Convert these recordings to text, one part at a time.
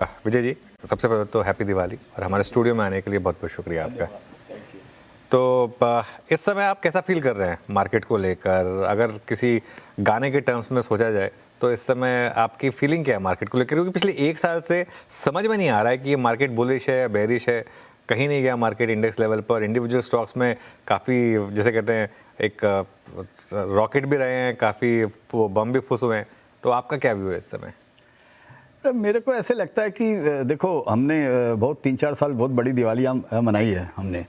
विजय जी, सबसे पहले तो हैप्पी दिवाली और हमारे स्टूडियो में आने के लिए बहुत बहुत शुक्रिया आपका। तो इस समय आप कैसा फील कर रहे हैं मार्केट को लेकर? अगर किसी गाने के टर्म्स में सोचा जाए तो इस समय आपकी फीलिंग क्या है मार्केट को लेकर? क्योंकि पिछले एक साल से समझ में नहीं आ रहा है कि ये मार्केट बुलिश है या बेरिश है। कहीं नहीं गया मार्केट इंडेक्स लेवल पर। इंडिविजुअल स्टॉक्स में काफ़ी, जैसे कहते हैं, एक रॉकेट भी रहे हैं, काफ़ी बम भी फुस हुए हैं। तो आपका क्या व्यू है इस समय? मेरे को ऐसे लगता है कि देखो, हमने बहुत 3-4 साल बहुत बड़ी दिवाली मनाई है हमने।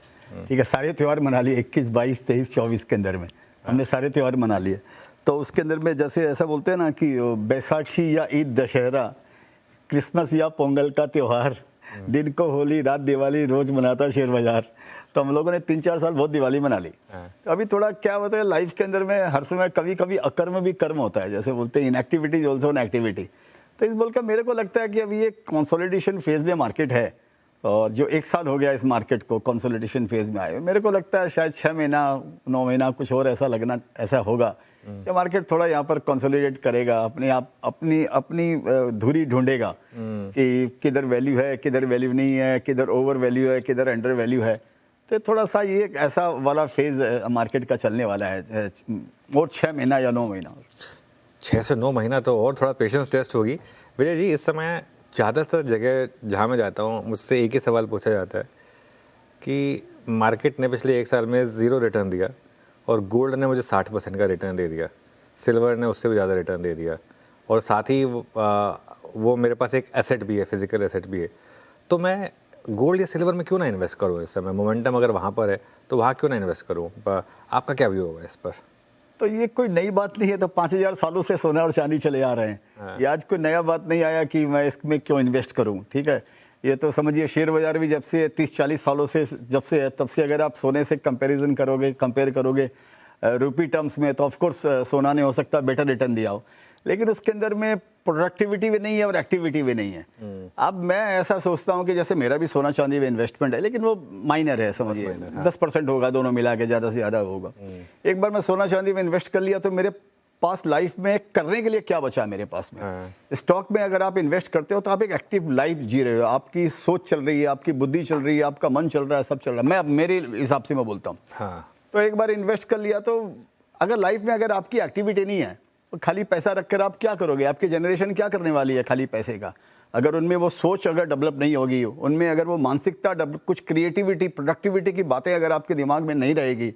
ठीक है, सारे त्यौहार मना लिए 21, 22, 23, 24 के अंदर में हमने सारे त्यौहार मना लिए। तो उसके अंदर में जैसे ऐसा बोलते हैं ना कि बैसाखी या ईद, दशहरा, क्रिसमस या पोंगल का त्यौहार, दिन को होली, रात दिवाली, रोज मनाता शेयर बाजार। तो हम लोगों ने 3-4 साल बहुत दिवाली मना ली। तो अभी थोड़ा क्या होता है लाइफ के अंदर में, हर समय कभी कभी अकर्म भी कर्म होता है, जैसे बोलते हैं inactivity is also an activity. तो इस बोल कर मेरे को लगता है कि अभी ये कंसोलिडेशन फेज में मार्केट है, और जो 1 साल हो गया इस मार्केट को कंसोलिडेशन फेज में आए, मेरे को लगता है शायद 6 महीना 9 महीना कुछ और ऐसा होगा कि मार्केट थोड़ा यहाँ पर कंसोलिडेट करेगा, अपने आप अपनी धुरी ढूंढेगा कि किधर वैल्यू है, किधर वैल्यू नहीं है, किधर ओवर वैल्यू है, किधर अंडर वैल्यू है। तो थोड़ा सा ये एक ऐसा वाला फेज मार्केट का चलने वाला है, और 6 महीना या 9 महीना। 6 से 9 महीना तो और थोड़ा पेशेंस टेस्ट होगी। विजय जी, इस समय ज़्यादातर जगह जहाँ मैं जाता हूँ मुझसे एक ही सवाल पूछा जाता है कि मार्केट ने पिछले 1 साल में 0 रिटर्न दिया और गोल्ड ने मुझे 60% का रिटर्न दे दिया, सिल्वर ने उससे भी ज़्यादा रिटर्न दे दिया, और साथ ही वो मेरे पास एक एसेट भी है, फिजिकल एसेट भी है। तो मैं गोल्ड या सिल्वर में क्यों ना इन्वेस्ट करूँ इस समय? मोमेंटम अगर वहाँ पर है तो वहाँ क्यों ना इन्वेस्ट करूँ? आपका क्या व्यू होगा इस पर? तो ये कोई नई बात नहीं है, तो 5000 सालों से सोना और चांदी चले आ रहे हैं। ये आज कोई नया बात नहीं आया कि मैं इसमें क्यों इन्वेस्ट करूं। ठीक है, ये तो समझिए शेयर बाजार भी जब से 30-40 सालों से जब से है, तब से अगर आप सोने से कंपेयर करोगे रुपी टर्म्स में, तो ऑफकोर्स सोना ने हो सकता है बेटर रिटर्न दिया हो, लेकिन उसके अंदर में प्रोडक्टिविटी भी नहीं है और एक्टिविटी भी नहीं है। अब मैं ऐसा सोचता हूं कि जैसे मेरा भी सोना चांदी में इन्वेस्टमेंट है, लेकिन वो माइनर है, समझिए 10% होगा, दोनों मिला के ज़्यादा से ज़्यादा होगा। एक बार मैं सोना चांदी में इन्वेस्ट कर लिया तो मेरे पास लाइफ में करने के लिए क्या बचा मेरे पास में? स्टॉक में अगर आप इन्वेस्ट करते हो तो आप एक एक्टिव लाइफ जी रहे हो, आपकी सोच चल रही है, आपकी बुद्धि चल रही है, आपका मन चल रहा है, सब चल रहा है। मैं अब मेरे हिसाब से मैं बोलता हूँ। तो एक बार इन्वेस्ट कर लिया तो अगर लाइफ में अगर आपकी एक्टिविटी नहीं है तो खाली पैसा रखकर आप क्या करोगे? आपकी जनरेशन क्या करने वाली है खाली पैसे का? अगर उनमें वो सोच अगर डेवलप नहीं होगी, उनमें अगर वो मानसिकता, कुछ क्रिएटिविटी, प्रोडक्टिविटी की बातें अगर आपके दिमाग में नहीं रहेगी,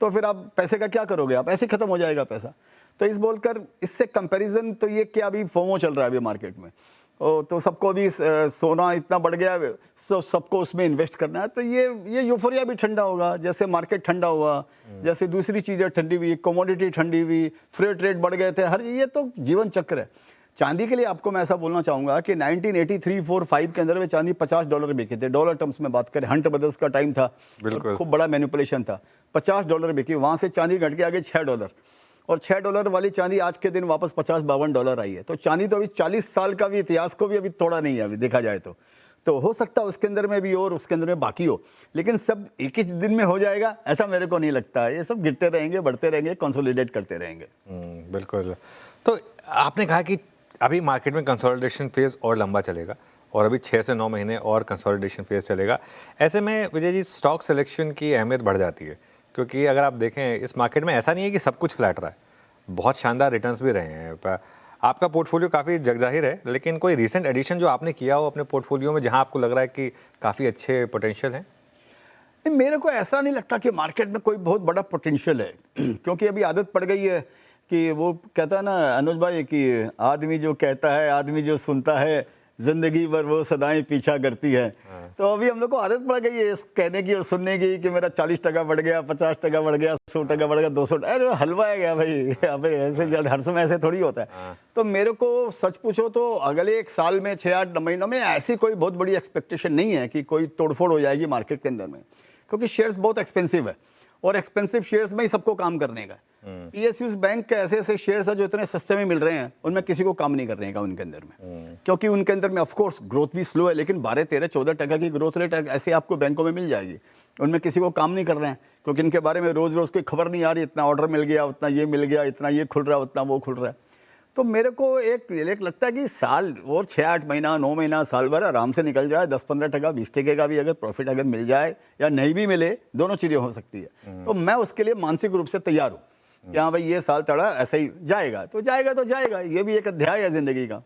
तो फिर आप पैसे का क्या करोगे? आप ऐसे खत्म हो जाएगा पैसा। तो इस बोलकर इससे कंपैरिजन, तो ये क्या अभी फोमो चल रहा है अभी मार्केट में, तो सबको अभी सोना इतना बढ़ गया, सबको उसमें इन्वेस्ट करना है। तो ये यूफोरिया भी ठंडा होगा, जैसे मार्केट ठंडा हुआ, जैसे दूसरी चीज़ें ठंडी हुई, कमोडिटी ठंडी हुई, फ्रेट रेट बढ़ गए थे, हर ये तो जीवन चक्र है। चांदी के लिए आपको मैं ऐसा बोलना चाहूँगा कि 1983, 4, 5 के अंदर में चांदी $50 बिकी थे, डॉलर टर्म्स में बात करें। हंट ब्रदर्स का टाइम था, खूब बड़ा मैनिपुलेशन था, $50 बिकी। वहाँ से चांदी घट के आगे $6, और $6 वाली चांदी आज के दिन वापस $50-52 आई है। तो चांदी तो अभी 40 साल का भी इतिहास को भी अभी तोड़ा नहीं है अभी देखा जाए तो हो सकता है उसके अंदर में भी और उसके अंदर में बाकी हो, लेकिन सब एक ही दिन में हो जाएगा ऐसा मेरे को नहीं लगता है। ये सब गिरते रहेंगे, बढ़ते रहेंगे, कंसोलिडेट करते रहेंगे। बिल्कुल। तो आपने कहा कि अभी मार्केट में कंसोलिडेशन फेज और लंबा चलेगा और अभी 6 से 9 महीने और कंसोलिडेशन फेज चलेगा। ऐसे में विजय जी, स्टॉक सिलेक्शन की अहमियत बढ़ जाती है, क्योंकि अगर आप देखें इस मार्केट में ऐसा नहीं है कि सब कुछ फ्लैट रहा है, बहुत शानदार रिटर्न्स भी रहे हैं। आपका पोर्टफोलियो काफ़ी जगजाहिर है, लेकिन कोई रीसेंट एडिशन जो आपने किया हो अपने पोर्टफोलियो में जहां आपको लग रहा है कि काफ़ी अच्छे पोटेंशियल हैं? नहीं, मेरे को ऐसा नहीं लगता कि मार्केट में कोई बहुत बड़ा पोटेंशियल है क्योंकि अभी आदत पड़ गई है कि वो कहता है ना अनुज भाई कि आदमी जो कहता है, आदमी जो सुनता है, जिंदगी भर वो सदाएं पीछा करती है। तो अभी हम लोग को आदत पड़ गई है इस कहने की और सुनने की कि मेरा 40% बढ़ गया, 50% बढ़ गया, 100% बढ़ गया, 200। अरे हलवा है गया भाई, अबे ऐसे हर समय ऐसे थोड़ी होता है। तो मेरे को सच पूछो तो अगले 1 साल में 6-8 महीनों में ऐसी कोई बहुत बड़ी एक्सपेक्टेशन नहीं है कि कोई तोड़फोड़ हो जाएगी मार्केट के अंदर में, क्योंकि शेयर्स बहुत एक्सपेंसिव है और एक्सपेंसिव शेयर्स में ही सबको काम करने का। पीएसयूज बैंक के ऐसे ऐसे शेयर्स है जो इतने सस्ते में मिल रहे हैं, उनमें किसी को काम नहीं करने का उनके अंदर में, क्योंकि उनके अंदर में ऑफकोर्स ग्रोथ भी स्लो है, लेकिन 12-13-14% की ग्रोथ रेट ऐसे आपको बैंकों में मिल जाएगी। उनमें किसी को काम नहीं कर रहे हैं क्योंकि इनके बारे में रोज रोज कोई खबर नहीं आ रही, इतना ऑर्डर मिल गया, उतना ये मिल गया, इतना ये खुल रहा है, उतना वो खुल रहा है। तो मेरे को एक लगता है कि साल और 6-8 महीना 9 महीना साल भर आराम से निकल जाए, 10-15% 20% का भी अगर प्रॉफिट अगर मिल जाए या नहीं भी मिले, दोनों चीज़ें हो सकती है। तो मैं उसके लिए मानसिक रूप से तैयार हूँ कि हाँ भाई ये साल थोड़ा ऐसा ही जाएगा तो जाएगा, ये भी एक अध्याय है ज़िंदगी का।